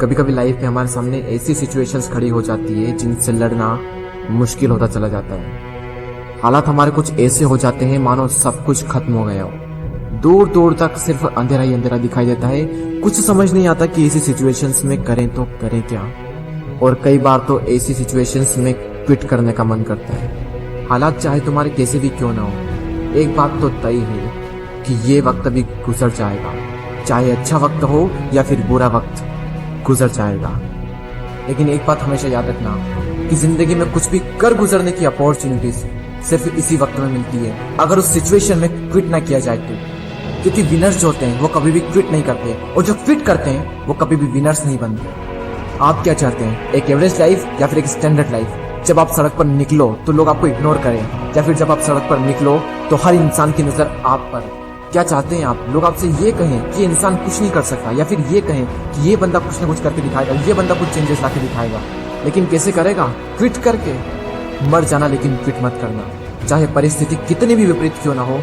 कभी कभी लाइफ में हमारे सामने ऐसी सिचुएशंस खड़ी हो जाती है जिनसे लड़ना मुश्किल होता चला जाता है। हालात हमारे कुछ ऐसे हो जाते हैं मानो सब कुछ खत्म हो गया हो, दूर दूर तक सिर्फ अंधेरा ही अंधेरा दिखाई देता है। कुछ समझ नहीं आता कि ऐसी सिचुएशंस में करें तो करें क्या, और कई बार तो ऐसी सिचुएशंस में क्विट करने का मन करता है। हालात चाहे तुम्हारे कैसे भी क्यों ना हो, एक बात तो तय है कि ये वक्त अभी गुजर जाएगा, चाहे अच्छा वक्त हो या फिर बुरा वक्त गुजर जाएगा। लेकिन एक बात हमेशा याद रखना कि जिंदगी में कुछ भी कर गुजरने की अपॉर्चुनिटीज सिर्फ इसी वक्त में मिलती है, अगर उस सिचुएशन में क्विट ना किया जाए तो। क्योंकि विनर्स जो होते हैं वो कभी भी क्विट नहीं करते, और जो क्विट करते हैं वो कभी भी विनर्स नहीं बनते। आप क्या चाहते हैं, एक एवरेज लाइफ या फिर एक स्टैंडर्ड लाइफ? जब आप सड़क पर निकलो तो लोग आपको इग्नोर करें, या फिर जब आप सड़क पर निकलो तो हर इंसान की नजर आप पर? क्या चाहते हैं आप? लोग आपसे ये कहें कि इंसान कुछ नहीं कर सकता, या फिर ये कहें कि ये बंदा कुछ ना कुछ करके दिखाएगा, ये बंदा कुछ चेंजेस लाके दिखाएगा। लेकिन कैसे करेगा? क्विट करके। मर जाना, लेकिन क्विट मत करना। चाहे परिस्थिति कितनी भी विपरीत क्यों ना हो,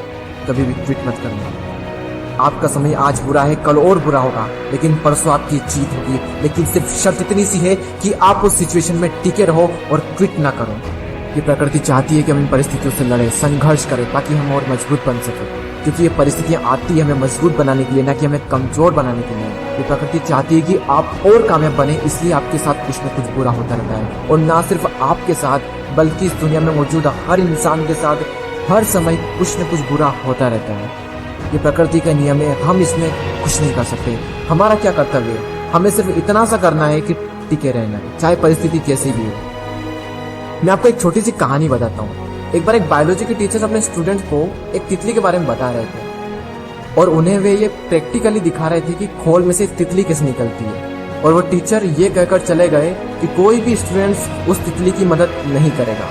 कभी भी क्विट मत करना। आपका समय आज बुरा है, कल और बुरा होगा, लेकिन परसों आपकी जीत होगी। लेकिन सिर्फ शर्त इतनी सी है कि आप उस सिचुएशन में टिके रहो और क्विट ना करो। ये प्रकृति चाहती है कि हम इन परिस्थितियों से लड़े, संघर्ष करें, ताकि हम और मजबूत बन सकें। क्योंकि ये परिस्थितियां आती है हमें मजबूत बनाने के लिए, ना कि हमें कमजोर बनाने के लिए। ये प्रकृति चाहती है कि आप और कामयाब बने, इसलिए आपके साथ कुछ न कुछ बुरा होता रहता है। और ना सिर्फ आपके साथ, बल्कि इस दुनिया में मौजूद हर इंसान के साथ हर समय कुछ न कुछ बुरा होता रहता है। ये प्रकृति का नियम है, हम इसमें कुछ नहीं कर सकते। हमारा क्या कर्तव्य है? हमें सिर्फ इतना सा करना है कि टिके रहना है, चाहे परिस्थिति कैसी भी हो। मैं आपको एक छोटी सी कहानी बताता हूँ। एक बार एक बायोलॉजी के टीचर अपने स्टूडेंट्स को एक तितली के बारे में बता रहे थे, और उन्हें वे ये प्रैक्टिकली दिखा रहे थे कि खोल में से तितली कैसे निकलती है। और वो टीचर ये कहकर चले गए कि कोई भी स्टूडेंट्स उस तितली की मदद नहीं करेगा।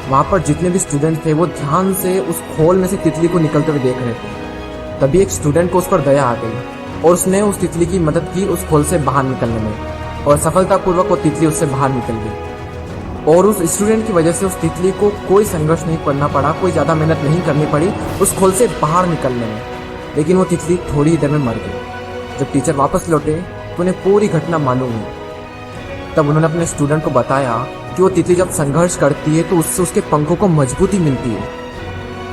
वहां पर जितने भी स्टूडेंट थे वो ध्यान से उस खोल में से तितली को निकलते हुए देख रहे थे। तभी एक स्टूडेंट को उस पर दया आ गई और उसने उस तितली की मदद की उस खोल से बाहर निकलने में, और सफलतापूर्वक वो तितली उससे बाहर निकल गई। और उस स्टूडेंट की वजह से उस तितली को कोई संघर्ष नहीं करना पड़ा, कोई ज्यादा मेहनत नहीं करनी पड़ी उस खोल से बाहर निकलने में। लेकिन वो तितली थोड़ी ही देर में मर गई। जब टीचर वापस लौटे तो उन्हें पूरी घटना मालूम हुई। तब उन्होंने अपने स्टूडेंट को बताया कि वो तितली जब संघर्ष करती है तो उससे उसके पंखों को मजबूती मिलती है।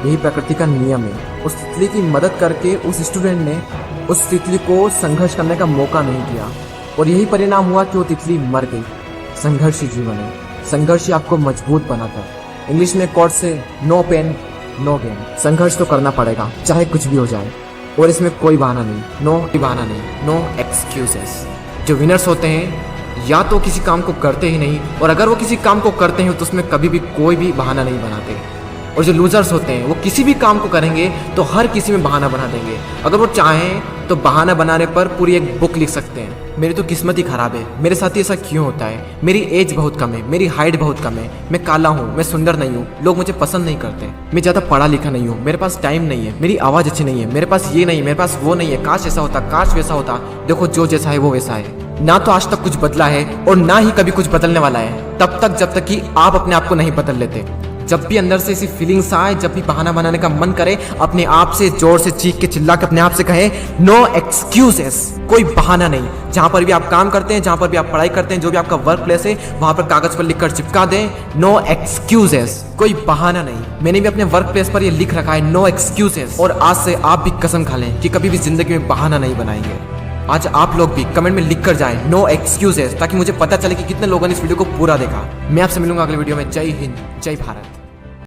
यही प्रकृति का नियम है। उस तितली की मदद करके उस स्टूडेंट ने उस तितली को संघर्ष करने का मौका नहीं दिया, और यही परिणाम हुआ कि वो तितली मर गई। संघर्ष ही जीवन है, संघर्ष ही आपको मजबूत बनाता है। इंग्लिश में कोट से नो पेन नो गेन। संघर्ष तो करना पड़ेगा चाहे कुछ भी हो जाए, और इसमें कोई बहाना नहीं, नो एक्सक्यूजेस। जो विनर्स होते हैं या तो किसी काम को करते ही नहीं, और अगर वो किसी काम को करते हैं तो उसमें कभी भी कोई भी बहाना नहीं बनाते। और जो लूजर्स होते हैं वो किसी भी काम को करेंगे तो हर किसी में बहाना बना देंगे। अगर वो चाहें तो बहाना बनाने पर पूरी एक बुक लिख सकते हैं। मेरी तो किस्मत ही खराब है, मेरे साथ ही ऐसा क्यों होता है, मेरी एज बहुत कम है, मेरी हाइट बहुत कम है, मैं काला हूँ, मैं सुंदर नहीं हूँ, लोग मुझे पसंद नहीं करते, मैं ज़्यादा पढ़ा लिखा नहीं हूँ, मेरे पास टाइम नहीं है, मेरी आवाज़ अच्छी नहीं है, मेरे पास ये नहीं है, मेरे पास वो नहीं है, काश ऐसा होता, काश वैसा होता। देखो जो जैसा है वो वैसा है। ना तो आज तक कुछ बदला है और ना ही कभी कुछ बदलने वाला है, तब तक जब तक कि आप अपने आप को नहीं बदल लेते। जब भी अंदर से ऐसी फीलिंग्स आए, जब भी बहाना बनाने का मन करे, अपने आप से जोर से चीख के चिल्ला के अपने आप से कहें नो एक्सक्यूजेस। कोई बहाना नहीं। जहां पर भी आप काम करते हैं, जहां पर भी आप पढ़ाई करते हैं, जो भी आपका वर्क प्लेस है, वहां पर कागज पर लिखकर चिपका दें नो एक्सक्यूजेस, कोई बहाना नहीं। मैंने भी अपने वर्क प्लेस पर ये लिख रखा है नो एक्सक्यूजेस, और आज से आप भी कसम खा लें कि कभी भी जिंदगी में बहाना नहीं बनाएंगे। आज आप लोग भी कमेंट में लिख कर जाएं नो एक्सक्यूजेस, ताकि मुझे पता चले कि कितने लोगों ने इस वीडियो को पूरा देखा। मैं आपसे मिलूंगा अगले वीडियो में। जय हिंद, जय भारत।